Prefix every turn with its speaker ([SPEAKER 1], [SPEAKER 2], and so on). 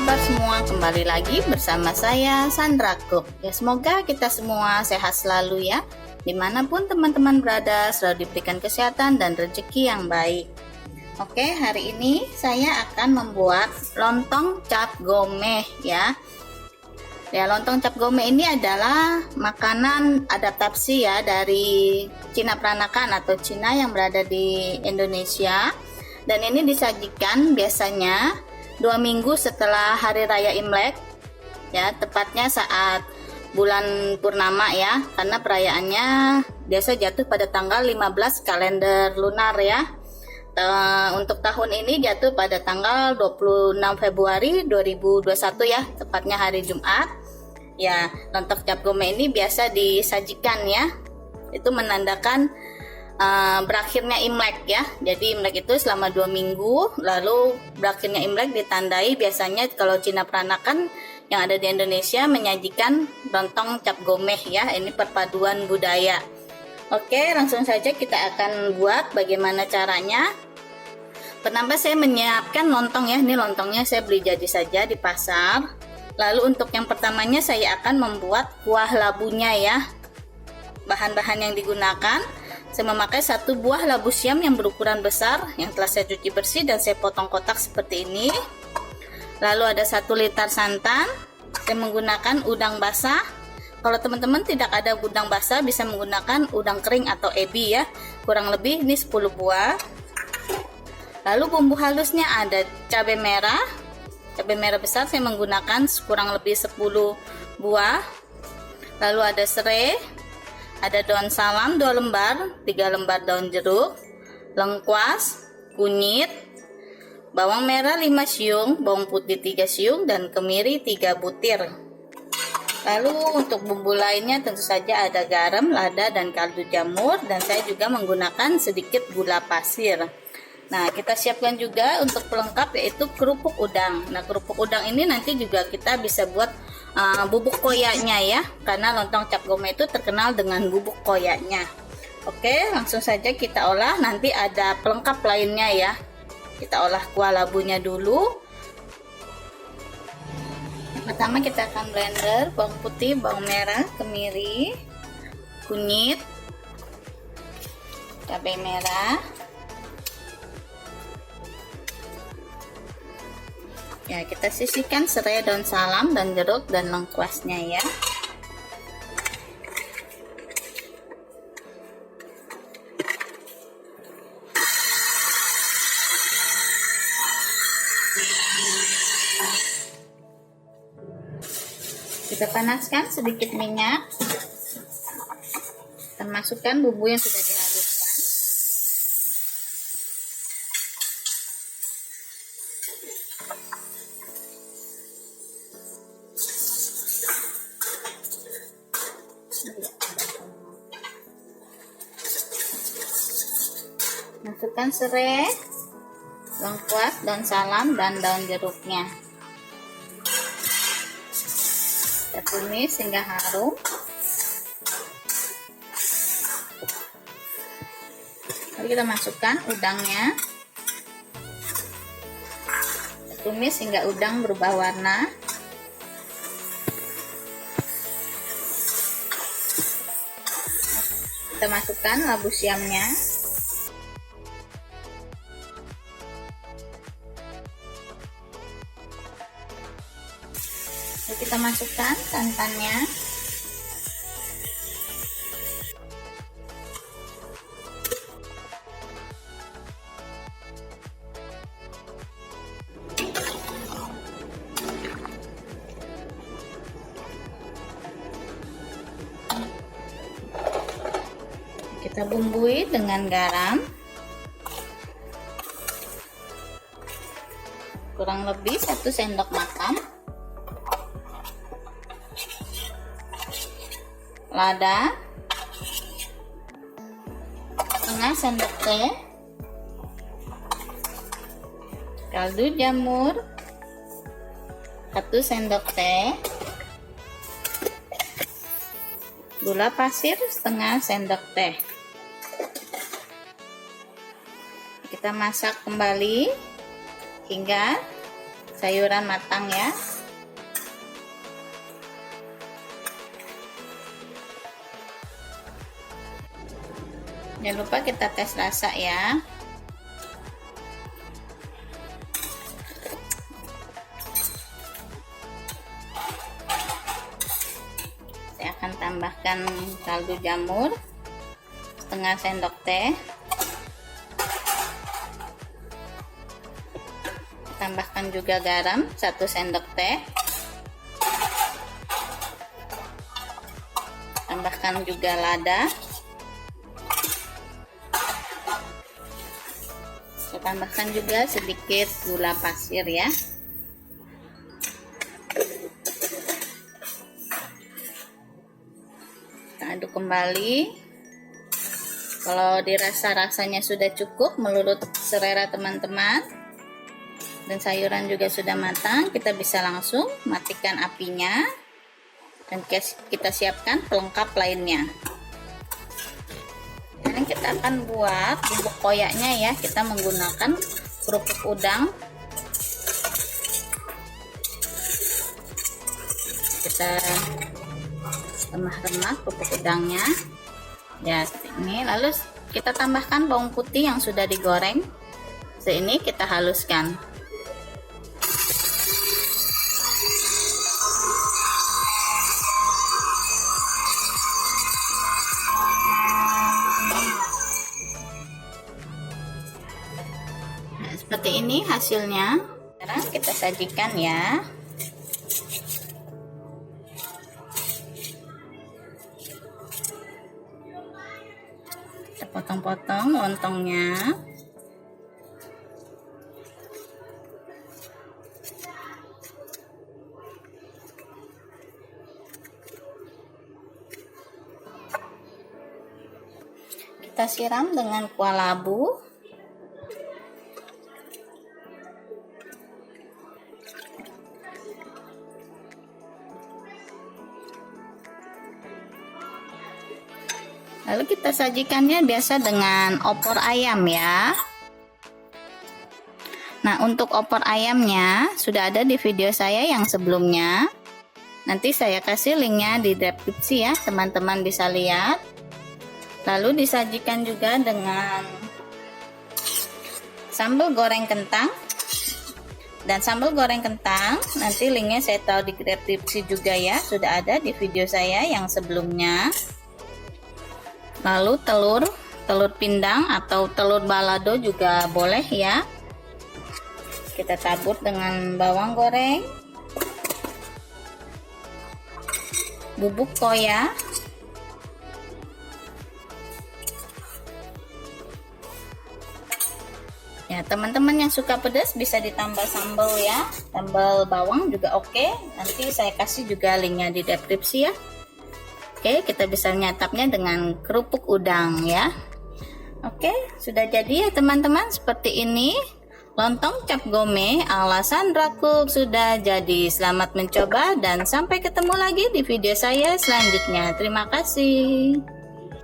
[SPEAKER 1] kabar semua? Kembali lagi bersama saya Sandra Cook. Ya, semoga kita semua sehat selalu ya. Dimanapun teman-teman berada, selalu diberikan kesehatan dan rezeki yang baik. Oke, hari ini saya akan membuat lontong cap gomeh ya. Ya, lontong cap gomeh ini adalah makanan adaptasi ya dari Cina peranakan atau Cina yang berada di Indonesia. Dan ini disajikan biasanya 2 minggu setelah Hari Raya Imlek ya, tepatnya saat bulan purnama ya, karena perayaannya biasa jatuh pada tanggal 15 kalender lunar ya. Untuk tahun ini jatuh pada tanggal 26 Februari 2021 ya, tepatnya hari Jumat. Ya, lontong cap gomeh ini biasa disajikan ya. Itu menandakan berakhirnya Imlek ya. Jadi Imlek itu selama 2 minggu, lalu berakhirnya Imlek ditandai biasanya kalau Cina peranakan yang ada di Indonesia menyajikan lontong cap gomeh ya. Ini perpaduan budaya. Oke, langsung saja kita akan buat bagaimana caranya. Pertama saya menyiapkan lontong ya. Ini lontongnya saya beli jadi saja di pasar. Lalu untuk yang pertamanya saya akan membuat kuah labunya ya. Bahan-bahan yang digunakan, saya memakai 1 buah labu siam yang berukuran besar yang telah saya cuci bersih dan saya potong kotak seperti ini. Lalu ada 1 liter santan. Saya menggunakan udang basah. Kalau teman-teman tidak ada udang basah, bisa menggunakan udang kering atau ebi ya. Kurang lebih ini 10 buah. Lalu bumbu halusnya ada cabai merah. Cabai merah besar saya menggunakan kurang lebih 10 buah. Lalu ada serai, ada daun salam 2 lembar, 3 lembar daun jeruk, lengkuas, kunyit, bawang merah 5 siung, bawang putih 3 siung, dan kemiri 3 butir. Lalu untuk bumbu lainnya tentu saja ada garam, lada, dan kaldu jamur, dan saya juga menggunakan sedikit gula pasir. Nah, kita siapkan juga untuk pelengkap yaitu kerupuk udang. Nah, kerupuk udang ini nanti juga kita bisa buat bubuk koyaknya ya, karena lontong cap gomeh itu terkenal dengan bubuk koyaknya. Oke, langsung saja kita olah. Nanti ada pelengkap lainnya ya. Kita olah kuah labunya dulu. Yang pertama kita akan blender bawang putih, bawang merah, kemiri, kunyit, cabai merah. Ya, kita sisihkan serai, daun salam, dan jeruk, dan lengkuasnya ya. Kita panaskan sedikit minyak. Kita masukkan bumbu yang sudah dihaluskan. Masukkan serai, lengkuas, daun salam, dan daun jeruknya. Kita tumis hingga harum. Lalu kita masukkan udangnya. Kita tumis hingga udang berubah warna. Kita masukkan labu siamnya. Lalu kita masukkan santannya. Kita bumbui dengan garam. Kurang lebih 1 sendok makan. Lada, setengah sendok teh, kaldu jamur 1 sendok teh, gula pasir setengah sendok teh. Kita masak kembali hingga sayuran matang ya. Jangan lupa kita tes rasa ya. Saya akan tambahkan kaldu jamur setengah sendok teh. Tambahkan juga garam 1 sendok teh. Tambahkan juga lada. Saya tambahkan juga sedikit gula pasir ya. Kita aduk kembali. Kalau dirasa rasanya sudah cukup menurut selera teman-teman dan sayuran juga sudah matang, kita bisa langsung matikan apinya dan kita siapkan pelengkap lainnya. Sekarang kita akan buat bubuk koyaknya ya. Kita menggunakan kerupuk udang. Kita remah-remah kerupuk udangnya ya, ini. Lalu kita tambahkan bawang putih yang sudah digoreng. Ini kita haluskan. Nah, seperti ini hasilnya. Sekarang kita sajikan ya. Kita potong-potong lontongnya. Kita siram dengan kuah labu. Lalu kita sajikannya biasa dengan opor ayam ya. Nah, untuk opor ayamnya sudah ada di video saya yang sebelumnya. Nanti saya kasih linknya di deskripsi ya, teman-teman bisa lihat. Lalu disajikan juga dengan sambal goreng kentang. Dan sambal goreng kentang nanti linknya saya taruh di deskripsi juga ya, sudah ada di video saya yang sebelumnya. Lalu telur pindang atau telur balado juga boleh ya. Kita tabur dengan bawang goreng, bubuk koya, ya. Teman-teman yang suka pedas bisa ditambah sambal ya, sambal bawang juga oke. Nanti saya kasih juga linknya di deskripsi ya. Oke, kita bisa menyantapnya dengan kerupuk udang ya. Oke, sudah jadi ya teman-teman, seperti ini. Lontong cap gome ala Sandra Cook sudah jadi. Selamat mencoba dan sampai ketemu lagi di video saya selanjutnya. Terima kasih.